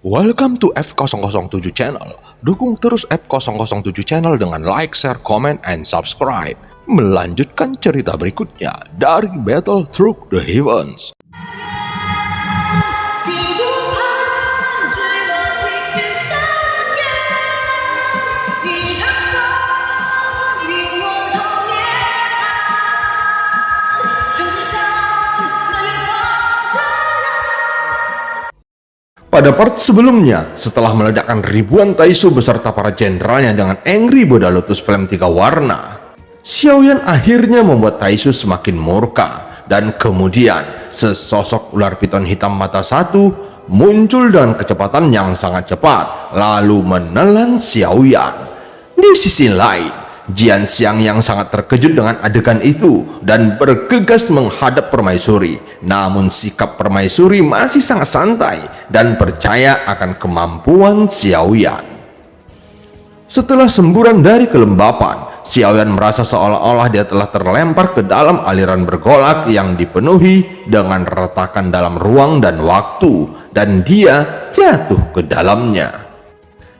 Welcome to F007 Channel. Dukung terus F007 Channel dengan like, share, comment, and subscribe. Melanjutkan cerita berikutnya dari Battle Through the Heavens. Pada part sebelumnya, setelah meledakkan ribuan Taisu beserta para jenderalnya dengan Angry Buddha Lotus Flame 3 warna, Xiaoyan akhirnya membuat Taisu semakin murka, dan kemudian sesosok ular piton hitam mata satu muncul dengan kecepatan yang sangat cepat, lalu menelan Xiaoyan. Di sisi lain, Jian Xiang yang sangat terkejut dengan adegan itu dan bergegas menghadap permaisuri. Namun sikap permaisuri masih sangat santai dan percaya akan kemampuan Xiaoyan. Setelah semburan dari kelembapan, Xiaoyan merasa seolah-olah dia telah terlempar ke dalam aliran bergolak yang dipenuhi dengan retakan dalam ruang dan waktu, dan dia jatuh ke dalamnya.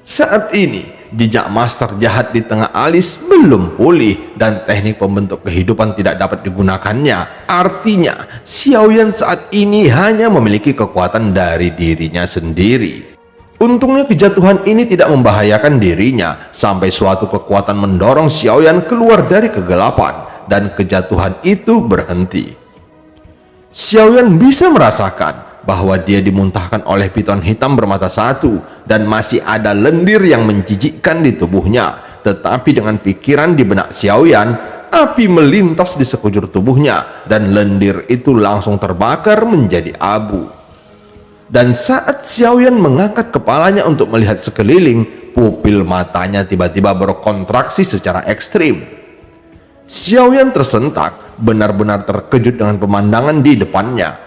Saat ini, jejak master jahat di tengah alis belum pulih dan teknik pembentuk kehidupan tidak dapat digunakannya. Artinya, Xiaoyan saat ini hanya memiliki kekuatan dari dirinya sendiri. Untungnya kejatuhan ini tidak membahayakan dirinya sampai suatu kekuatan mendorong Xiaoyan keluar dari kegelapan dan kejatuhan itu berhenti. Xiaoyan bisa merasakan bahwa dia dimuntahkan oleh piton hitam bermata satu dan masih ada lendir yang menjijikkan di tubuhnya. Tetapi dengan pikiran di benak Xiaoyan, api melintas di sekujur tubuhnya dan lendir itu langsung terbakar menjadi abu. Dan saat Xiaoyan mengangkat kepalanya untuk melihat sekeliling, pupil matanya tiba-tiba berkontraksi secara ekstrim. Xiaoyan tersentak, benar-benar terkejut dengan pemandangan di depannya.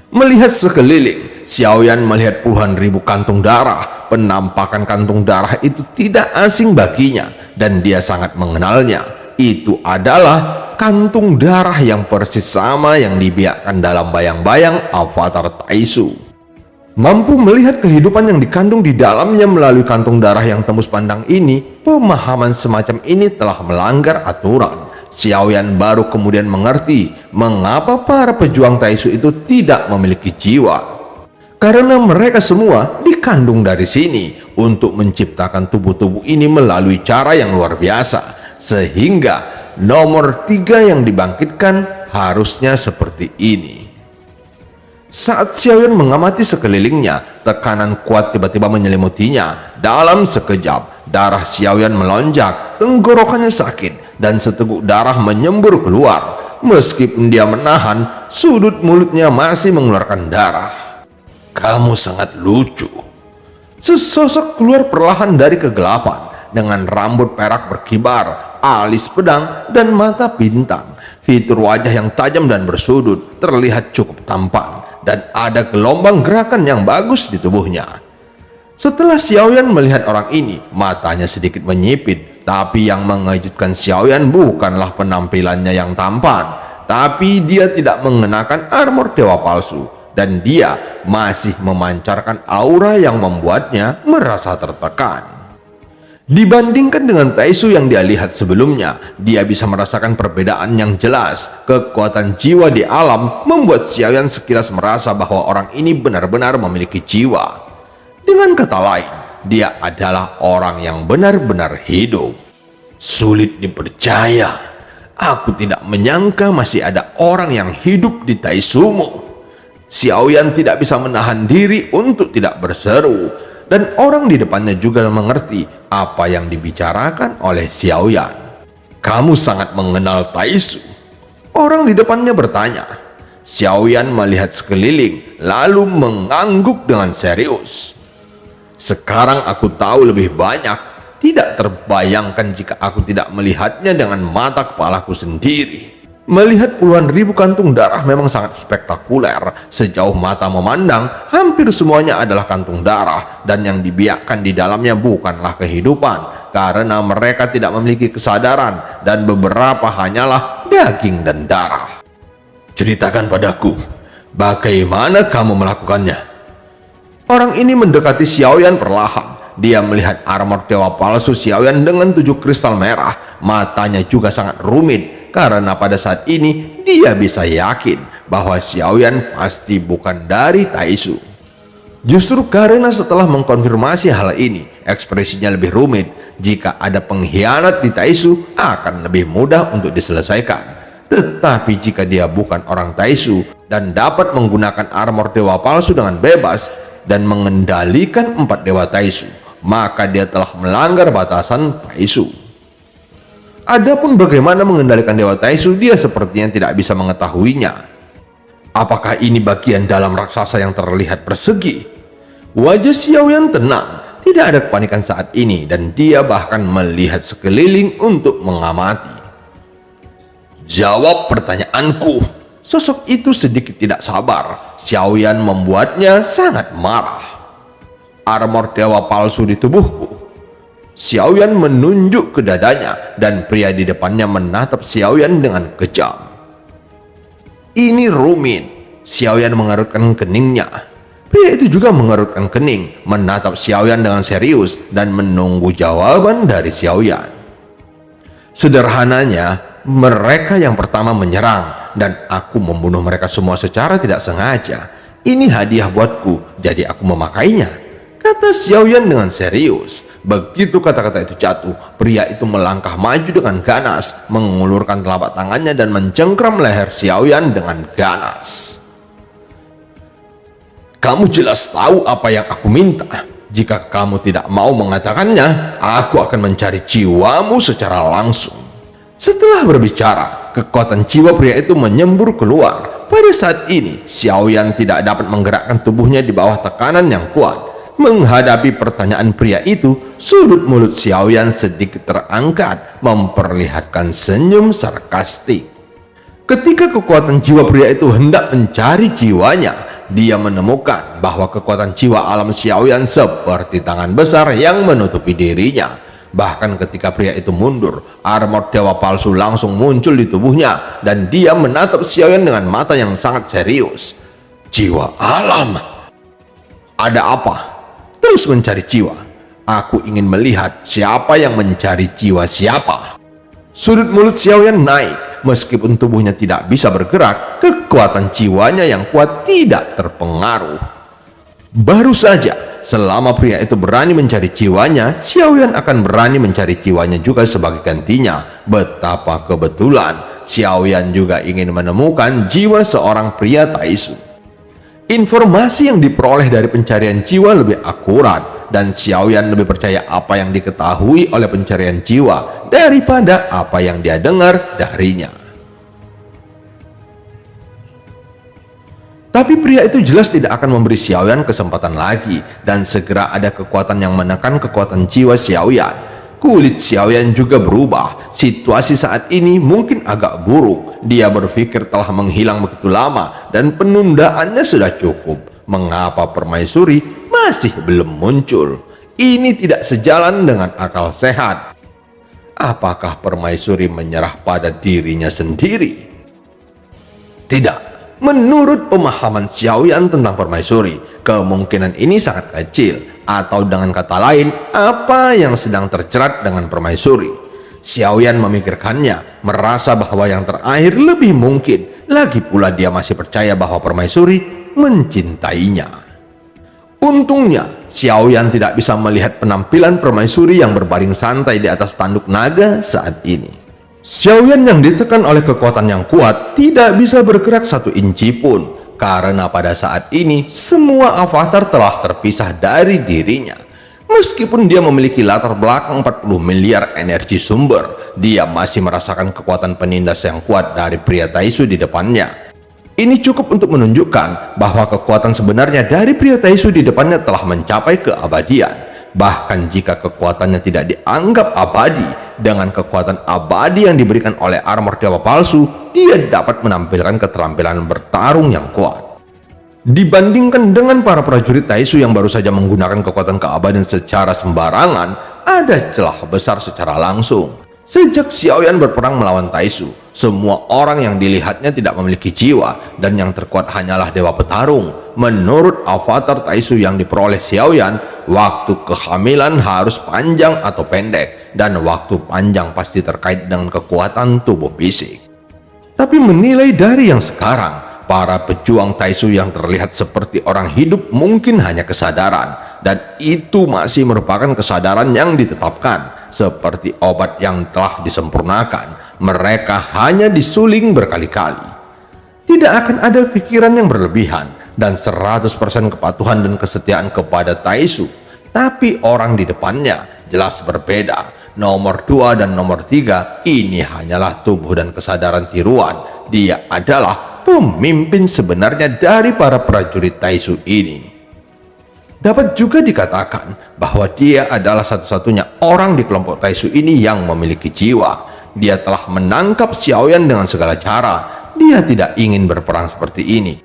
Melihat sekeliling, Xiaoyan melihat puluhan ribu kantung darah. Penampakan kantung darah itu tidak asing baginya dan dia sangat mengenalnya. Itu adalah kantung darah yang persis sama yang dibiarkan dalam bayang-bayang avatar Taisu. Mampu melihat kehidupan yang dikandung di dalamnya melalui kantung darah yang tembus pandang ini, pemahaman semacam ini telah melanggar aturan. Xiaoyan baru kemudian mengerti mengapa para pejuang Taisu itu tidak memiliki jiwa. Karena mereka semua dikandung dari sini untuk menciptakan tubuh-tubuh ini melalui cara yang luar biasa. Sehingga nomor 3 yang dibangkitkan harusnya seperti ini. Saat Xiaoyan mengamati sekelilingnya, tekanan kuat tiba-tiba menyelimutinya. Dalam sekejap, darah Xiaoyan melonjak, tenggorokannya sakit, dan seteguk darah menyembur keluar. Meskipun dia menahan, sudut mulutnya masih mengeluarkan darah. "Kamu sangat lucu." Sesosok keluar perlahan dari kegelapan dengan rambut perak berkibar, alis pedang, dan mata bintang. Fitur wajah yang tajam dan bersudut terlihat cukup tampan, dan ada gelombang gerakan yang bagus di tubuhnya. Setelah Xiaoyan melihat orang ini, matanya sedikit menyipit. Tapi yang mengejutkan Xiaoyan bukanlah penampilannya yang tampan, tapi dia tidak mengenakan armor dewa palsu, dan dia masih memancarkan aura yang membuatnya merasa tertekan. Dibandingkan dengan Taisu yang dia lihat sebelumnya, dia bisa merasakan perbedaan yang jelas. Kekuatan jiwa di alam membuat Xiaoyan sekilas merasa bahwa orang ini benar-benar memiliki jiwa. Dengan kata lain, dia adalah orang yang benar-benar hidup. Sulit dipercaya. Aku tidak menyangka masih ada orang yang hidup di Taisumu. Xiaoyan tidak bisa menahan diri untuk tidak berseru, dan orang di depannya juga mengerti apa yang dibicarakan oleh Xiaoyan. "Kamu sangat mengenal Taisu?" Orang di depannya bertanya. Xiaoyan melihat sekeliling lalu mengangguk dengan serius. "Sekarang aku tahu lebih banyak. Tidak terbayangkan jika aku tidak melihatnya dengan mata kepalaku sendiri." Melihat puluhan ribu kantung darah memang sangat spektakuler. Sejauh mata memandang, hampir semuanya adalah kantung darah, dan yang dibiarkan di dalamnya bukanlah kehidupan, karena mereka tidak memiliki kesadaran, dan beberapa hanyalah daging dan darah. "Ceritakan padaku, bagaimana kamu melakukannya?" Orang ini mendekati Xiaoyan perlahan. Dia melihat armor dewa palsu Xiaoyan dengan 7 kristal merah. Matanya juga sangat rumit karena pada saat ini dia bisa yakin bahwa Xiaoyan pasti bukan dari Taisu. Justru karena setelah mengkonfirmasi hal ini, ekspresinya lebih rumit. Jika ada pengkhianat di Taisu, akan lebih mudah untuk diselesaikan. Tetapi jika dia bukan orang Taisu dan dapat menggunakan armor dewa palsu dengan bebas dan mengendalikan 4 dewa Taisu, maka dia telah melanggar batasan Taisu. Adapun bagaimana mengendalikan dewa Taisu, dia sepertinya tidak bisa mengetahuinya. Apakah ini bagian dalam raksasa yang terlihat persegi? Wajah Xiaoyan tenang, tidak ada kepanikan saat ini, dan dia bahkan melihat sekeliling untuk mengamati. Jawab pertanyaanku. Sosok itu sedikit tidak sabar. Xiaoyan membuatnya sangat marah. Armor dewa palsu di tubuhku. Xiaoyan menunjuk ke dadanya dan pria di depannya menatap Xiaoyan dengan kejam. Ini rumit. Xiaoyan mengerutkan keningnya. Pria itu juga mengerutkan kening, menatap Xiaoyan dengan serius dan menunggu jawaban dari Xiaoyan. Sederhananya, mereka yang pertama menyerang dan aku membunuh mereka semua secara tidak sengaja. Ini hadiah buatku, jadi aku memakainya, kata Xiaoyan dengan serius. Begitu kata-kata itu jatuh, pria itu melangkah maju dengan ganas, mengulurkan telapak tangannya dan mencengkram leher Xiaoyan dengan ganas. Kamu jelas tahu apa yang aku minta. Jika kamu tidak mau mengatakannya, aku akan mencari jiwamu secara langsung. Setelah berbicara, kekuatan jiwa pria itu menyembur keluar. Pada saat ini, Xiaoyan tidak dapat menggerakkan tubuhnya di bawah tekanan yang kuat. Menghadapi pertanyaan pria itu, sudut mulut Xiaoyan sedikit terangkat, memperlihatkan senyum sarkastik. Ketika kekuatan jiwa pria itu hendak mencari jiwanya, dia menemukan bahwa kekuatan jiwa alam Xiaoyan seperti tangan besar yang menutupi dirinya. Bahkan ketika pria itu mundur, armor dewa palsu langsung muncul di tubuhnya dan dia menatap Xiaoyan dengan mata yang sangat serius. Jiwa alam? Ada apa? Terus mencari jiwa. Aku ingin melihat siapa yang mencari jiwa siapa. Sudut mulut Xiaoyan naik. Meskipun tubuhnya tidak bisa bergerak, kekuatan jiwanya yang kuat tidak terpengaruh. Baru saja, selama pria itu berani mencari jiwanya, Xiaoyan akan berani mencari jiwanya juga sebagai gantinya. Betapa kebetulan, Xiaoyan juga ingin menemukan jiwa seorang pria Taisu. Informasi yang diperoleh dari pencarian jiwa lebih akurat, dan Xiaoyan lebih percaya apa yang diketahui oleh pencarian jiwa daripada apa yang dia dengar darinya. Tapi pria itu jelas tidak akan memberi Xiaoyan kesempatan lagi, dan segera ada kekuatan yang menekan kekuatan jiwa Xiaoyan. Kulit Xiaoyan juga berubah. Situasi saat ini mungkin agak buruk. Dia berpikir telah menghilang begitu lama dan penundaannya sudah cukup. Mengapa permaisuri masih belum muncul? Ini tidak sejalan dengan akal sehat. Apakah permaisuri menyerah pada dirinya sendiri? Tidak. Menurut pemahaman Xiaoyan tentang permaisuri, kemungkinan ini sangat kecil. Atau dengan kata lain, apa yang sedang terjerat dengan permaisuri. Xiaoyan memikirkannya, merasa bahwa yang terakhir lebih mungkin. Lagi pula dia masih percaya bahwa permaisuri mencintainya. Untungnya, Xiaoyan tidak bisa melihat penampilan permaisuri yang berbaring santai di atas tanduk naga saat ini. Xiaoyan yang ditekan oleh kekuatan yang kuat tidak bisa bergerak 1 inci pun. Karena pada saat ini semua avatar telah terpisah dari dirinya. Meskipun dia memiliki latar belakang 40 miliar energi sumber, dia masih merasakan kekuatan penindas yang kuat dari pria Taisu di depannya. Ini cukup untuk menunjukkan bahwa kekuatan sebenarnya dari pria Taisu di depannya telah mencapai keabadian. Bahkan jika kekuatannya tidak dianggap abadi, dengan kekuatan abadi yang diberikan oleh armor dewa palsu, dia dapat menampilkan keterampilan bertarung yang kuat. Dibandingkan dengan para prajurit Taisu yang baru saja menggunakan kekuatan keabadian secara sembarangan, ada celah besar secara langsung. Sejak Xiaoyan berperang melawan Taisu, Semua orang yang dilihatnya tidak memiliki jiwa, dan yang terkuat hanyalah dewa petarung. Menurut avatar Taisu yang diperoleh Xiaoyan, waktu kehamilan harus panjang atau pendek, dan waktu panjang pasti terkait dengan kekuatan tubuh fisik. Tapi menilai dari yang sekarang, para pejuang Taisu yang terlihat seperti orang hidup mungkin hanya kesadaran, dan itu masih merupakan kesadaran yang ditetapkan. Seperti obat yang telah disempurnakan, mereka hanya disuling berkali-kali. Tidak akan ada pikiran yang berlebihan dan 100% kepatuhan dan kesetiaan kepada Taisu. Tapi orang di depannya jelas berbeda. Nomor 2 dan nomor 3 ini hanyalah tubuh dan kesadaran tiruan. Dia adalah pemimpin sebenarnya dari para prajurit Taisu ini. Dapat juga dikatakan bahwa dia adalah satu-satunya orang di kelompok Taisu ini yang memiliki jiwa. Dia telah menangkap Xiaoyan dengan segala cara. Dia tidak ingin berperang seperti ini.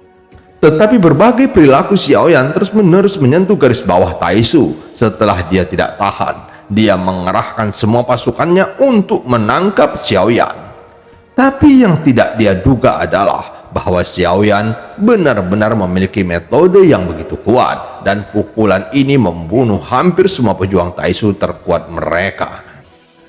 Tetapi berbagai perilaku Xiaoyan terus-menerus menyentuh garis bawah Taisu. Setelah dia tidak tahan, dia mengerahkan semua pasukannya untuk menangkap Xiaoyan. Tapi yang tidak dia duga adalah bahwa Xiaoyan benar-benar memiliki metode yang begitu kuat, dan pukulan ini membunuh hampir semua pejuang Taisu terkuat mereka.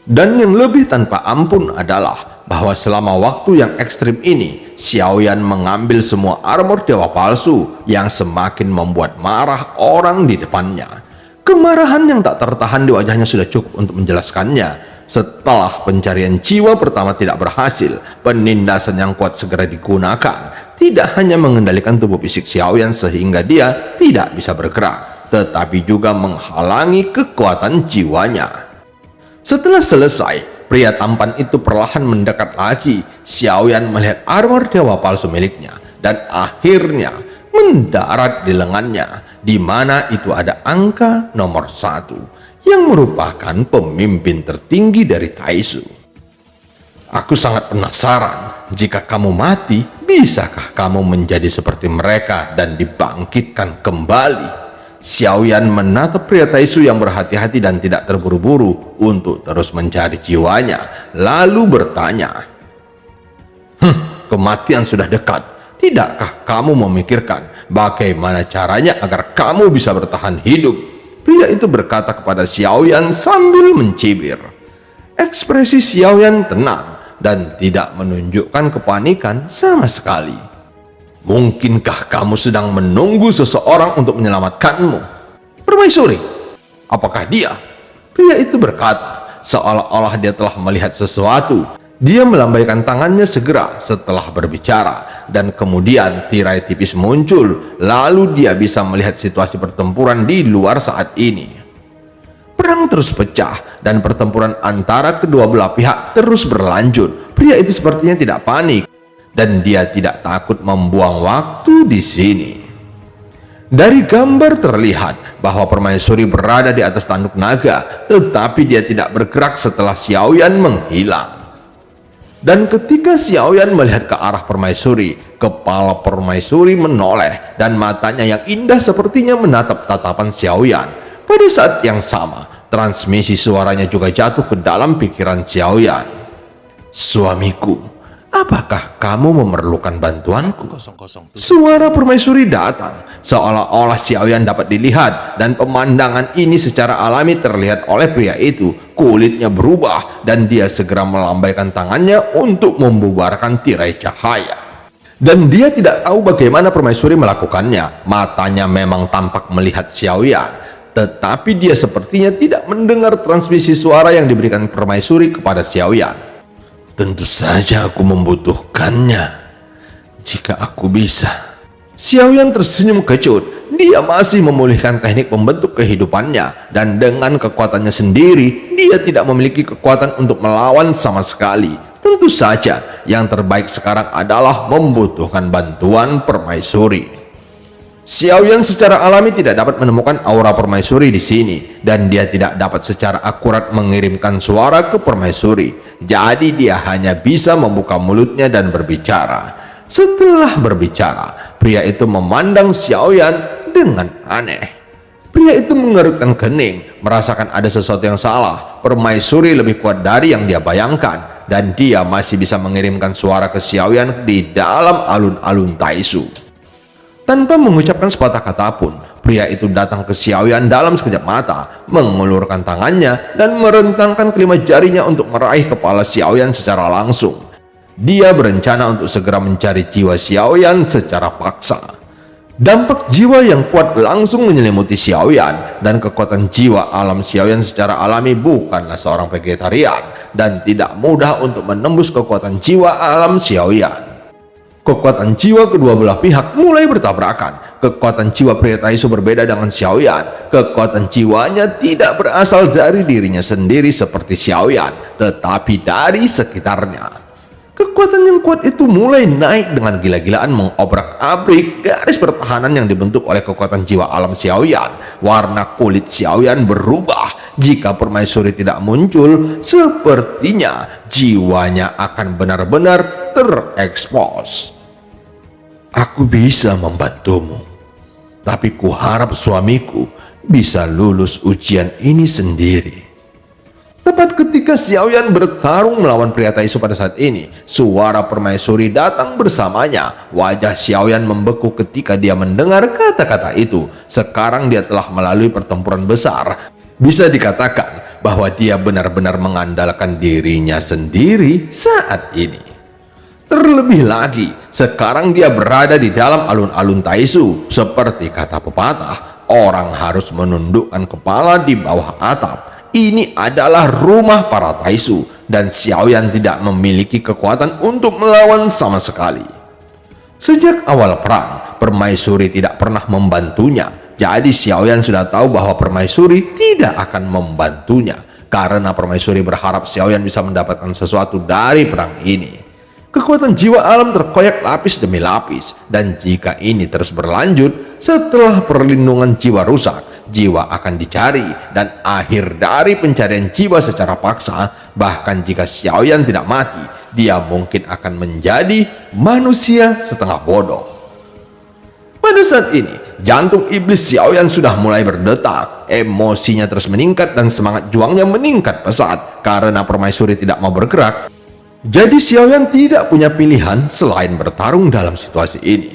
Dan yang lebih tanpa ampun adalah bahwa selama waktu yang ekstrim ini, Xiaoyan mengambil semua armor dewa palsu yang semakin membuat marah orang di depannya. Kemarahan yang tak tertahan di wajahnya sudah cukup untuk menjelaskannya. Setelah pencarian jiwa pertama tidak berhasil, penindasan yang kuat segera digunakan. Tidak hanya mengendalikan tubuh fisik Xiaoyan sehingga dia tidak bisa bergerak, tetapi juga menghalangi kekuatan jiwanya. Setelah selesai, pria tampan itu perlahan mendekat lagi. Xiaoyan melihat armor dewa palsu miliknya dan akhirnya mendarat di lengannya, di mana itu ada angka nomor 1 yang merupakan pemimpin tertinggi dari Taisu. Aku sangat penasaran, jika kamu mati, bisakah kamu menjadi seperti mereka dan dibangkitkan kembali? Xiaoyan menatap pria Taisu yang berhati-hati dan tidak terburu-buru untuk terus mencari jiwanya, lalu bertanya, kematian sudah dekat. Tidakkah kamu memikirkan bagaimana caranya agar kamu bisa bertahan hidup? Pria itu berkata kepada Xiaoyan sambil mencibir. Ekspresi Xiaoyan tenang dan tidak menunjukkan kepanikan sama sekali. Mungkinkah kamu sedang menunggu seseorang untuk menyelamatkanmu? Permaisuri, apakah dia? Pria itu berkata, seolah-olah dia telah melihat sesuatu. Dia melambaikan tangannya segera setelah berbicara, dan kemudian tirai tipis muncul. Lalu dia bisa melihat situasi pertempuran di luar saat ini. Perang terus pecah dan pertempuran antara kedua belah pihak terus berlanjut. Pria itu sepertinya tidak panik, dan dia tidak takut membuang waktu di sini. Dari gambar terlihat bahwa permaisuri berada di atas tanduk naga, tetapi dia tidak bergerak setelah Xiaoyan menghilang. Dan ketika Xiaoyan melihat ke arah permaisuri, kepala permaisuri menoleh dan matanya yang indah sepertinya menatap tatapan Xiaoyan. Pada saat yang sama, transmisi suaranya juga jatuh ke dalam pikiran Xiaoyan. Suamiku, apakah kamu memerlukan bantuanku? Suara permaisuri datang, seolah-olah Xiaoyan dapat dilihat, dan pemandangan ini secara alami terlihat oleh pria itu. Kulitnya berubah dan dia segera melambaikan tangannya untuk membubarkan tirai cahaya. Dan dia tidak tahu bagaimana permaisuri melakukannya. Matanya memang tampak melihat Xiaoyan, tetapi dia sepertinya tidak mendengar transmisi suara yang diberikan permaisuri kepada Xiaoyan. Tentu saja aku membutuhkannya. Jika aku bisa. Xiaoyan tersenyum kecut. Dia masih memulihkan teknik membentuk kehidupannya, dan dengan kekuatannya sendiri, dia tidak memiliki kekuatan untuk melawan sama sekali. Tentu saja, yang terbaik sekarang adalah membutuhkan bantuan permaisuri. Xiaoyan secara alami tidak dapat menemukan aura permaisuri di sini, dan dia tidak dapat secara akurat mengirimkan suara ke permaisuri. Jadi dia hanya bisa membuka mulutnya dan berbicara. Setelah berbicara, pria itu memandang Xiaoyan dengan aneh. Pria itu mengerutkan kening, merasakan ada sesuatu yang salah. Permaisuri lebih kuat dari yang dia bayangkan. dan dia masih bisa mengirimkan suara ke Xiaoyan di dalam alun-alun Taisu. Tanpa mengucapkan sepatah kata pun, pria itu datang ke Xiaoyan dalam sekejap mata, mengulurkan tangannya dan merentangkan kelima jarinya untuk meraih kepala Xiaoyan secara langsung. Dia berencana untuk segera mencari jiwa Xiaoyan secara paksa. Dampak jiwa yang kuat langsung menyelimuti Xiaoyan, dan kekuatan jiwa alam Xiaoyan secara alami bukanlah seorang vegetarian dan tidak mudah untuk menembus kekuatan jiwa alam Xiaoyan. Kekuatan jiwa kedua belah pihak mulai bertabrakan. Kekuatan jiwa pria Taisu berbeda dengan Xiaoyan. Kekuatan jiwanya tidak berasal dari dirinya sendiri seperti Xiaoyan, tetapi dari sekitarnya. Kekuatan yang kuat itu mulai naik dengan gila-gilaan mengobrak-abrik garis pertahanan yang dibentuk oleh kekuatan jiwa alam Xiaoyan. Warna kulit Xiaoyan berubah. Jika permaisuri tidak muncul, sepertinya jiwanya akan benar-benar terekspos. Aku bisa membantumu, tapi kuharap suamiku bisa lulus ujian ini sendiri. Tepat ketika Xiaoyan bertarung melawan pria Taisu pada saat ini, suara permaisuri datang bersamanya. Wajah Xiaoyan membeku ketika dia mendengar kata-kata itu. Sekarang dia telah melalui pertempuran besar. Bisa dikatakan bahwa dia benar-benar mengandalkan dirinya sendiri saat ini. Terlebih lagi, sekarang dia berada di dalam alun-alun Taisu. Seperti kata pepatah, orang harus menundukkan kepala di bawah atap. Ini adalah rumah para Taisu, dan Xiaoyan tidak memiliki kekuatan untuk melawan sama sekali. Sejak awal perang, permaisuri tidak pernah membantunya. Jadi Xiaoyan sudah tahu bahwa permaisuri tidak akan membantunya, karena permaisuri berharap Xiaoyan bisa mendapatkan sesuatu dari perang ini. Kekuatan jiwa alam terkoyak lapis demi lapis, dan jika ini terus berlanjut, setelah perlindungan jiwa rusak, jiwa akan dicari, dan akhir dari pencarian jiwa secara paksa, bahkan jika Xiaoyan tidak mati, dia mungkin akan menjadi manusia setengah bodoh. Pada saat ini, jantung iblis Xiaoyan sudah mulai berdetak, emosinya terus meningkat dan semangat juangnya meningkat pesat karena permaisuri tidak mau bergerak. Jadi Xiaoyan tidak punya pilihan selain bertarung dalam situasi ini.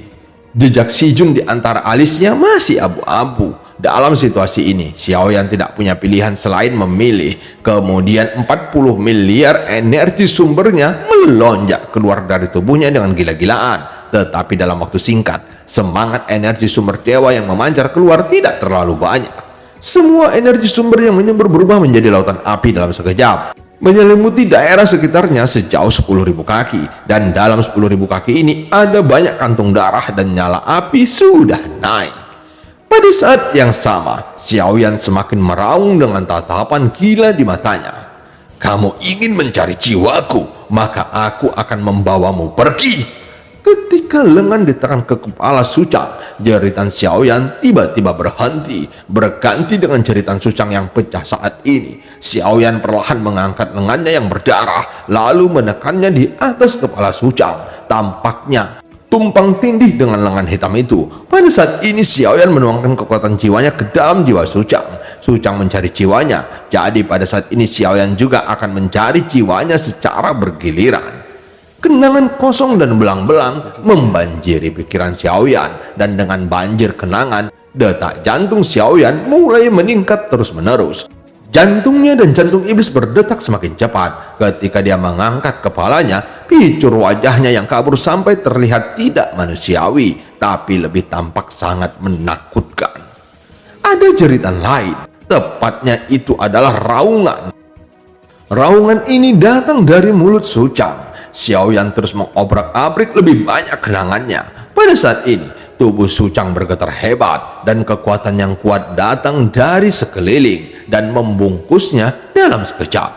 Jejak Si Jun di antara alisnya masih abu-abu. Dalam situasi ini, Xiaoyan tidak punya pilihan selain memilih. Kemudian 40 miliar energi sumbernya melonjak keluar dari tubuhnya dengan gila-gilaan. Tetapi dalam waktu singkat, semangat energi sumber dewa yang memancar keluar tidak terlalu banyak. Semua energi sumber yang menyembur berubah menjadi lautan api dalam sekejap, menyelimuti daerah sekitarnya sejauh 10.000 kaki, dan dalam 10.000 kaki ini ada banyak kantung darah dan nyala api sudah naik. Pada saat yang sama, Xiaoyan semakin meraung dengan tatapan gila di matanya. Kamu ingin mencari jiwaku, maka aku akan membawamu pergi. Ketika lengan ditekan ke kepala Sucang, jeritan Xiaoyan tiba-tiba berhenti, berganti dengan jeritan Sucang yang pecah saat ini. Xiaoyan perlahan mengangkat lengannya yang berdarah, lalu menekannya di atas kepala Sucang. Tampaknya tumpang tindih dengan lengan hitam itu. Pada saat ini Xiaoyan menuangkan kekuatan jiwanya ke dalam jiwa Sucang. Sucang mencari jiwanya, jadi pada saat ini Xiaoyan juga akan mencari jiwanya secara bergiliran. Kenangan kosong dan belang-belang membanjiri pikiran Xiaoyan, dan dengan banjir kenangan, detak jantung Xiaoyan mulai meningkat terus-menerus. Jantungnya dan jantung iblis berdetak semakin cepat. Ketika dia mengangkat kepalanya, picur wajahnya yang kabur sampai terlihat tidak manusiawi, tapi lebih tampak sangat menakutkan. Ada jeritan lain, tepatnya itu adalah raungan. Raungan ini datang dari mulut Sucang. Xiaoyan terus mengobrak-abrik lebih banyak kenangannya. Pada saat ini, tubuh Sucang bergetar hebat, dan kekuatan yang kuat datang dari sekeliling dan membungkusnya dalam sekejap.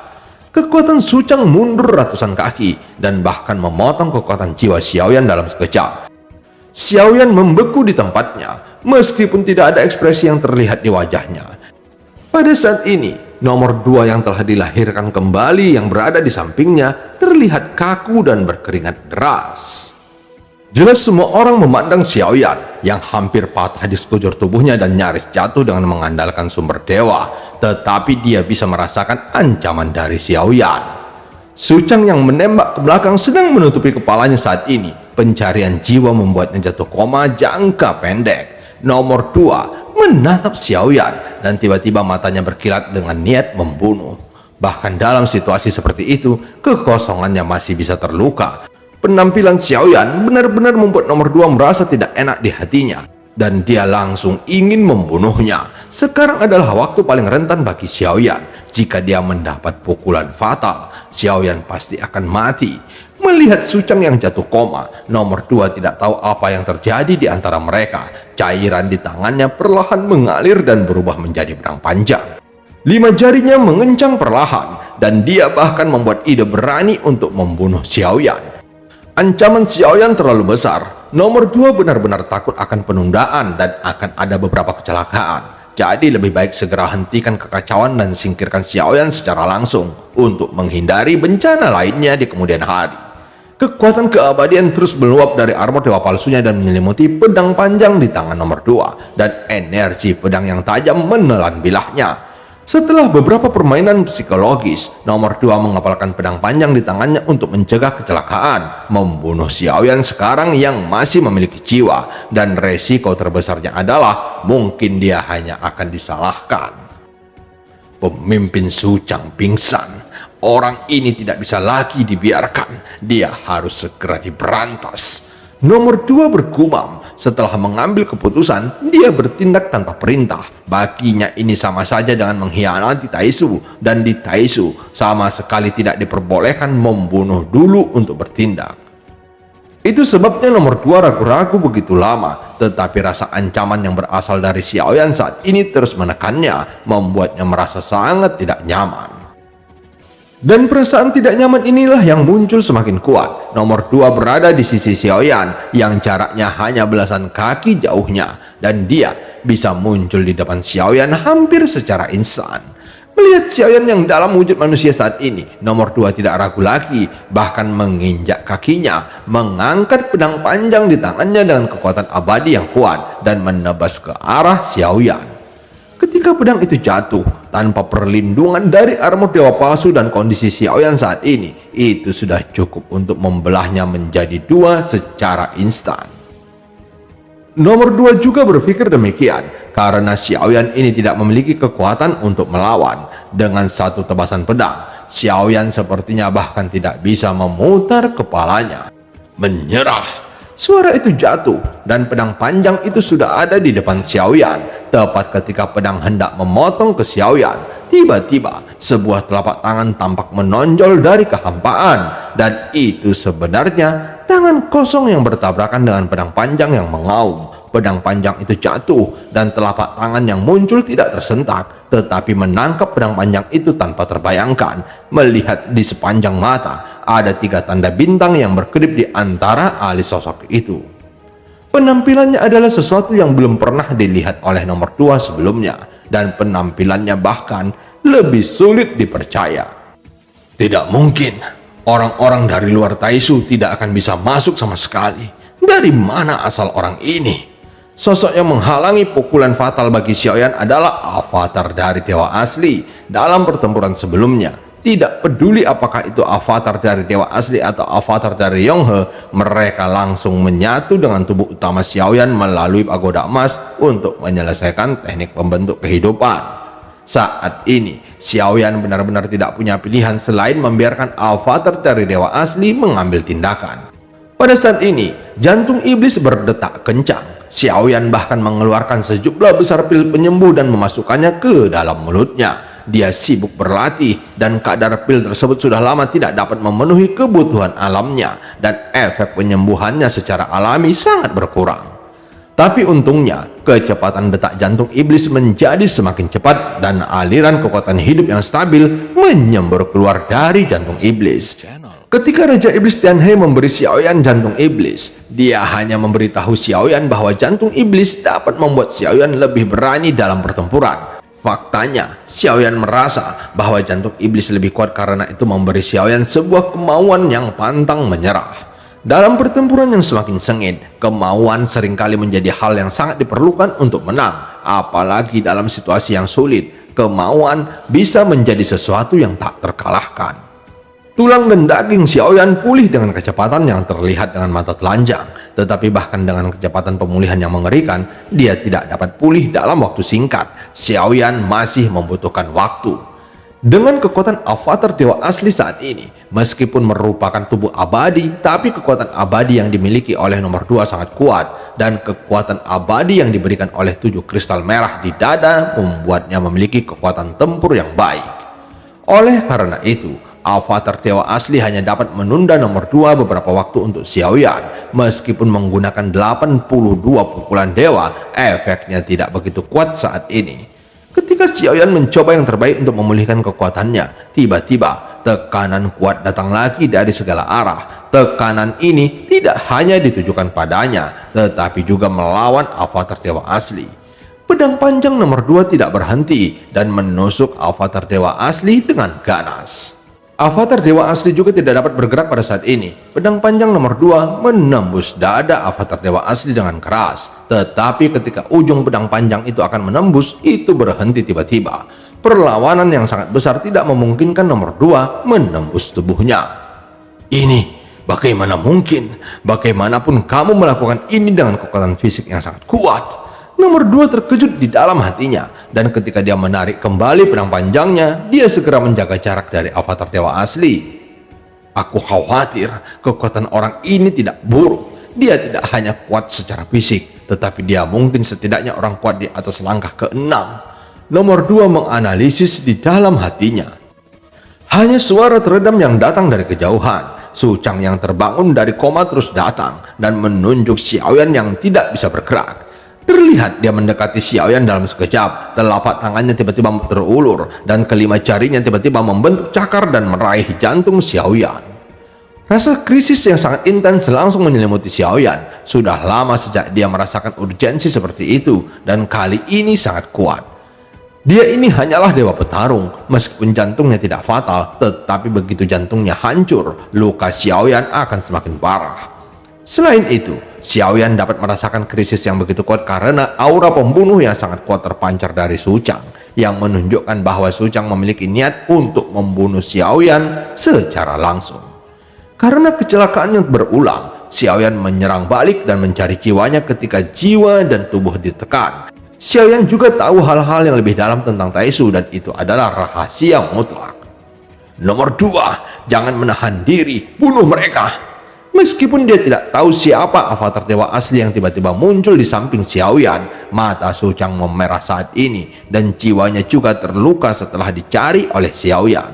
Kekuatan Sucang mundur ratusan kaki dan bahkan memotong kekuatan jiwa Xiaoyan dalam sekejap. Xiaoyan membeku di tempatnya, meskipun tidak ada ekspresi yang terlihat di wajahnya. Pada saat ini, nomor 2 yang telah dilahirkan kembali yang berada di sampingnya terlihat kaku dan berkeringat deras. Jelas semua orang memandang Xiaoyan yang hampir patah di sekujur tubuhnya dan nyaris jatuh dengan mengandalkan sumber dewa, tetapi dia bisa merasakan ancaman dari Xiaoyan. Suchang yang menembak ke belakang sedang menutupi kepalanya saat ini. Pencarian jiwa membuatnya jatuh koma jangka pendek. Nomor 2 menatap Xiaoyan dan tiba-tiba matanya berkilat dengan niat membunuh. Bahkan dalam situasi seperti itu, kekosongannya masih bisa terluka. Penampilan Xiaoyan benar-benar membuat nomor 2 merasa tidak enak di hatinya, dan dia langsung ingin membunuhnya. Sekarang adalah waktu paling rentan bagi Xiaoyan. Jika dia mendapat pukulan fatal, Xiaoyan pasti akan mati. Melihat Suchang yang jatuh koma, nomor 2 tidak tahu apa yang terjadi di antara mereka. Cairan di tangannya perlahan mengalir dan berubah menjadi pedang panjang. 5 jarinya mengencang perlahan, dan dia bahkan membuat ide berani untuk membunuh Xiaoyan. Ancaman Xiaoyan terlalu besar. Nomor 2 benar-benar takut akan penundaan dan akan ada beberapa kecelakaan. Jadi lebih baik segera hentikan kekacauan dan singkirkan Xiaoyan secara langsung untuk menghindari bencana lainnya di kemudian hari. Kekuatan keabadian terus meluap dari armor dewa palsunya dan menyelimuti pedang panjang di tangan nomor 2, dan energi pedang yang tajam menelan bilahnya. Setelah beberapa permainan psikologis, nomor 2 mengepalkan pedang panjang di tangannya untuk mencegah kecelakaan. Membunuh Xiaoyan sekarang yang masih memiliki jiwa, dan resiko terbesarnya adalah mungkin dia hanya akan disalahkan. Pemimpin Suchang pingsan. Orang ini tidak bisa lagi dibiarkan. Dia harus segera diberantas. Nomor 2 bergumam. Setelah mengambil keputusan, dia bertindak tanpa perintah. Baginya ini sama saja dengan mengkhianati Taisu, dan di Taisu sama sekali tidak diperbolehkan membunuh dulu untuk bertindak. Itu sebabnya nomor 2 ragu-ragu begitu lama, tetapi rasa ancaman yang berasal dari Xiaoyan saat ini terus menekannya, membuatnya merasa sangat tidak nyaman. Dan perasaan tidak nyaman inilah yang muncul semakin kuat. Nomor 2 berada di sisi Xiaoyan yang jaraknya hanya belasan kaki jauhnya, dan dia bisa muncul di depan Xiaoyan hampir secara instan. Melihat Xiaoyan yang dalam wujud manusia saat ini, nomor 2 tidak ragu lagi, bahkan menginjak kakinya, mengangkat pedang panjang di tangannya dengan kekuatan abadi yang kuat dan menebas ke arah Xiaoyan. Ketika pedang itu jatuh, tanpa perlindungan dari armor dewa palsu dan kondisi Xiaoyan saat ini, itu sudah cukup untuk membelahnya menjadi 2 secara instan. Nomor 2 juga berpikir demikian, karena Xiaoyan ini tidak memiliki kekuatan untuk melawan. Dengan satu tebasan pedang, Xiaoyan sepertinya bahkan tidak bisa memutar kepalanya. Menyerah. Suara itu jatuh, dan pedang panjang itu sudah ada di depan Xiaoyan. Tepat ketika pedang hendak memotong ke Xiaoyan, tiba-tiba sebuah telapak tangan tampak menonjol dari kehampaan, dan itu sebenarnya tangan kosong yang bertabrakan dengan pedang panjang yang mengaum. Pedang panjang itu jatuh, dan telapak tangan yang muncul tidak tersentak, tetapi menangkap pedang panjang itu tanpa terbayangkan. Melihat di sepanjang mata, ada 3 tanda bintang yang berkedip di antara alis sosok itu. Penampilannya adalah sesuatu yang belum pernah dilihat oleh nomor 2 sebelumnya, dan penampilannya bahkan lebih sulit dipercaya. Tidak mungkin, orang-orang dari luar Taisu tidak akan bisa masuk sama sekali. Dari mana asal orang ini? Sosok yang menghalangi pukulan fatal bagi Xiaoyan adalah avatar dari dewa asli dalam pertempuran sebelumnya. Tidak peduli apakah itu avatar dari dewa asli atau avatar dari Yonghe, mereka langsung menyatu dengan tubuh utama Xiaoyan melalui pagoda emas untuk menyelesaikan teknik pembentuk kehidupan. Saat ini, Xiaoyan benar-benar tidak punya pilihan selain membiarkan avatar dari dewa asli mengambil tindakan. Pada saat ini, jantung iblis berdetak kencang. Xiaoyan bahkan mengeluarkan sejumlah besar pil penyembuh dan memasukkannya ke dalam mulutnya. Dia sibuk berlatih, dan kadar pil tersebut sudah lama tidak dapat memenuhi kebutuhan alamnya, dan efek penyembuhannya secara alami sangat berkurang. Tapi untungnya, kecepatan detak jantung iblis menjadi semakin cepat, dan aliran kekuatan hidup yang stabil menyembur keluar dari jantung iblis. Ketika Raja Iblis Tianhe memberi Xiaoyan jantung iblis, dia hanya memberitahu Xiaoyan bahwa jantung iblis dapat membuat Xiaoyan lebih berani dalam pertempuran. Faktanya, Xiaoyan merasa bahwa jantung iblis lebih kuat karena itu memberi Xiaoyan sebuah kemauan yang pantang menyerah. Dalam pertempuran yang semakin sengit, kemauan seringkali menjadi hal yang sangat diperlukan untuk menang. Apalagi dalam situasi yang sulit, kemauan bisa menjadi sesuatu yang tak terkalahkan. Tulang dan daging Xiaoyan pulih dengan kecepatan yang terlihat dengan mata telanjang. Tetapi bahkan dengan kecepatan pemulihan yang mengerikan, dia tidak dapat pulih dalam waktu singkat. Xiaoyan masih membutuhkan waktu. Dengan kekuatan avatar dewa asli saat ini, meskipun merupakan tubuh abadi, tapi kekuatan abadi yang dimiliki oleh nomor 2 sangat kuat. Dan kekuatan abadi yang diberikan oleh 7 kristal merah di dada membuatnya memiliki kekuatan tempur yang baik. Oleh karena itu, avatar dewa asli hanya dapat menunda nomor 2 beberapa waktu untuk Xiaoyan. Meskipun menggunakan 82 pukulan dewa, efeknya tidak begitu kuat saat ini. Ketika Xiaoyan mencoba yang terbaik untuk memulihkan kekuatannya, tiba-tiba tekanan kuat datang lagi dari segala arah. Tekanan ini tidak hanya ditujukan padanya, tetapi juga melawan avatar dewa asli. Pedang panjang nomor 2 tidak berhenti dan menusuk avatar dewa asli dengan ganas. Avatar dewa asli juga tidak dapat bergerak pada saat ini. Pedang panjang nomor 2 menembus dada avatar dewa asli dengan keras. Tetapi ketika ujung pedang panjang itu akan menembus, itu berhenti tiba-tiba. Perlawanan yang sangat besar tidak memungkinkan nomor 2 menembus tubuhnya. Ini bagaimana mungkin? Bagaimanapun kamu melakukan ini dengan kekuatan fisik yang sangat kuat. Nomor 2 terkejut di dalam hatinya, dan ketika dia menarik kembali pedang panjangnya, dia segera menjaga jarak dari avatar dewa asli. Aku khawatir kekuatan orang ini tidak buruk. Dia tidak hanya kuat secara fisik, tetapi dia mungkin setidaknya orang kuat di atas langkah ke-6. Nomor 2 menganalisis di dalam hatinya. Hanya suara teredam yang datang dari kejauhan. Su Chang yang terbangun dari koma terus datang dan menunjuk Xiaoyan yang tidak bisa bergerak. Terlihat dia mendekati Xiaoyan dalam sekejap. Telapak tangannya tiba-tiba terulur dan kelima jarinya tiba-tiba membentuk cakar dan meraih jantung Xiaoyan. Rasa krisis yang sangat intens langsung menyelimuti Xiaoyan. Sudah lama sejak dia merasakan urgensi seperti itu, dan kali ini sangat kuat. Dia ini hanyalah dewa petarung. Meskipun jantungnya tidak fatal, tetapi begitu jantungnya hancur, luka Xiaoyan akan semakin parah. Selain itu, Xiaoyan dapat merasakan krisis yang begitu kuat karena aura pembunuh yang sangat kuat terpancar dari Su Chang, yang menunjukkan bahwa Su Chang memiliki niat untuk membunuh Xiaoyan secara langsung. Karena kecelakaan yang berulang, Xiaoyan menyerang balik dan mencari jiwanya ketika jiwa dan tubuh ditekan. Xiaoyan juga tahu hal-hal yang lebih dalam tentang Taisu, dan itu adalah rahasia mutlak. Nomor 2, jangan menahan diri, bunuh mereka. Meskipun dia tidak tahu siapa avatar dewa asli yang tiba-tiba muncul di samping Xiaoyan, mata Su Chang memerah saat ini dan jiwanya juga terluka setelah dicari oleh Xiaoyan.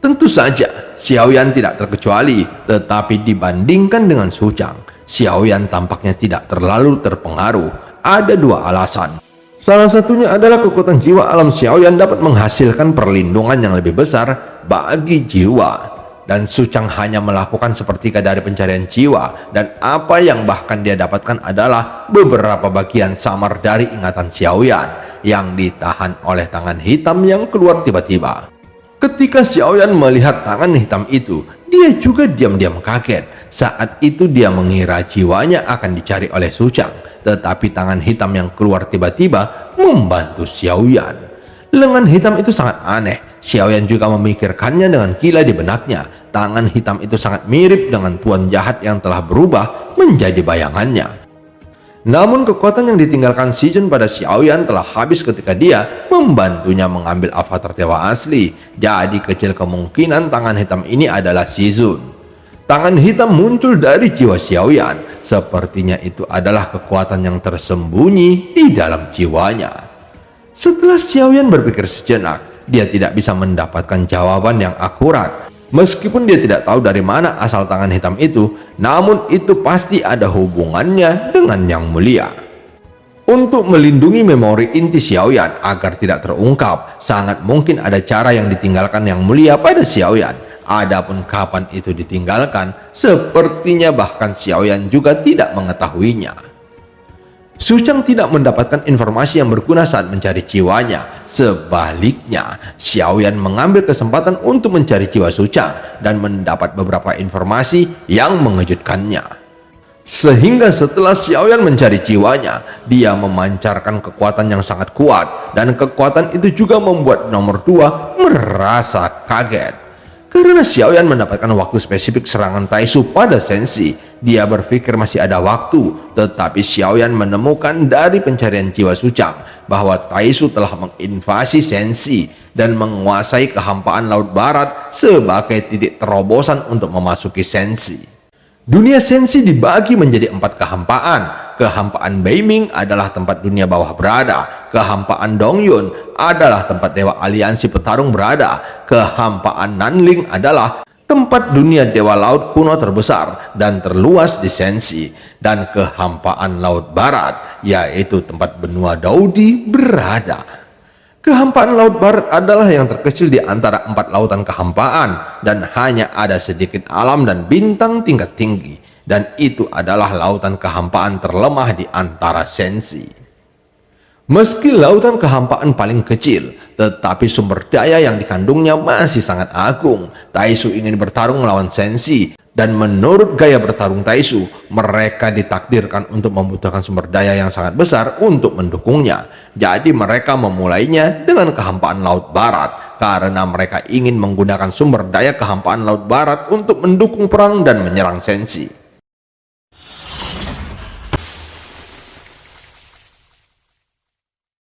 Tentu saja Xiaoyan tidak terkecuali, tetapi dibandingkan dengan Su Chang, Xiaoyan tampaknya tidak terlalu terpengaruh. Ada 2 alasan. Salah satunya adalah kekuatan jiwa alam Xiaoyan dapat menghasilkan perlindungan yang lebih besar bagi jiwa. Dan Su Chang hanya melakukan sepertiga dari pencarian jiwa, dan apa yang bahkan dia dapatkan adalah beberapa bagian samar dari ingatan Xiaoyan yang ditahan oleh tangan hitam yang keluar tiba-tiba. Ketika Xiaoyan melihat tangan hitam itu, dia juga diam-diam kaget. Saat itu dia mengira jiwanya akan dicari oleh Su Chang, tetapi tangan hitam yang keluar tiba-tiba membantu Xiaoyan. Lengan hitam itu sangat aneh. Xiaoyan juga memikirkannya dengan gila di benaknya. Tangan hitam itu sangat mirip dengan tuan jahat yang telah berubah menjadi bayangannya. Namun kekuatan yang ditinggalkan Si Jun pada Xiaoyan telah habis ketika dia membantunya mengambil avatar dewa asli. Jadi kecil kemungkinan tangan hitam ini adalah Si Jun. Tangan hitam muncul dari jiwa Xiaoyan. Sepertinya itu adalah kekuatan yang tersembunyi di dalam jiwanya. Setelah Xiaoyan berpikir sejenak, dia tidak bisa mendapatkan jawaban yang akurat. Meskipun dia tidak tahu dari mana asal tangan hitam itu, namun itu pasti ada hubungannya dengan Yang Mulia. Untuk melindungi memori inti Xiaoyan agar tidak terungkap, sangat mungkin ada cara yang ditinggalkan Yang Mulia pada Xiaoyan. Adapun kapan itu ditinggalkan, sepertinya bahkan Xiaoyan juga tidak mengetahuinya. Su Chang tidak mendapatkan informasi yang berguna saat mencari jiwanya. Sebaliknya, Xiaoyan mengambil kesempatan untuk mencari jiwa Su Chang dan mendapat beberapa informasi yang mengejutkannya. Sehingga setelah Xiaoyan mencari jiwanya, dia memancarkan kekuatan yang sangat kuat, dan kekuatan itu juga membuat nomor 2 merasa kaget. Karena Xiaoyan mendapatkan waktu spesifik serangan Taisu pada Senshi, dia berpikir masih ada waktu, tetapi Xiaoyan menemukan dari pencarian jiwa Sucang bahwa Taisu telah menginvasi Senshi dan menguasai kehampaan Laut Barat sebagai titik terobosan untuk memasuki Senshi. Dunia Senshi dibagi menjadi 4 kehampaan. Kehampaan Beiming adalah tempat dunia bawah berada. Kehampaan Dongyun adalah tempat Dewa Aliansi Petarung berada. Kehampaan Nanling adalah tempat dunia Dewa Laut kuno terbesar dan terluas di Senshi. Dan kehampaan Laut Barat, yaitu tempat benua Daudi berada. Kehampaan Laut Barat adalah yang terkecil di antara 4 lautan kehampaan dan hanya ada sedikit alam dan bintang tingkat tinggi. Dan itu adalah lautan kehampaan terlemah di antara Senshi. Meski lautan kehampaan paling kecil, tetapi sumber daya yang dikandungnya masih sangat agung. Taisu ingin bertarung melawan Senshi, dan menurut gaya bertarung Taisu, mereka ditakdirkan untuk membutuhkan sumber daya yang sangat besar untuk mendukungnya. Jadi mereka memulainya dengan kehampaan Laut Barat, karena mereka ingin menggunakan sumber daya kehampaan Laut Barat untuk mendukung perang dan menyerang Senshi.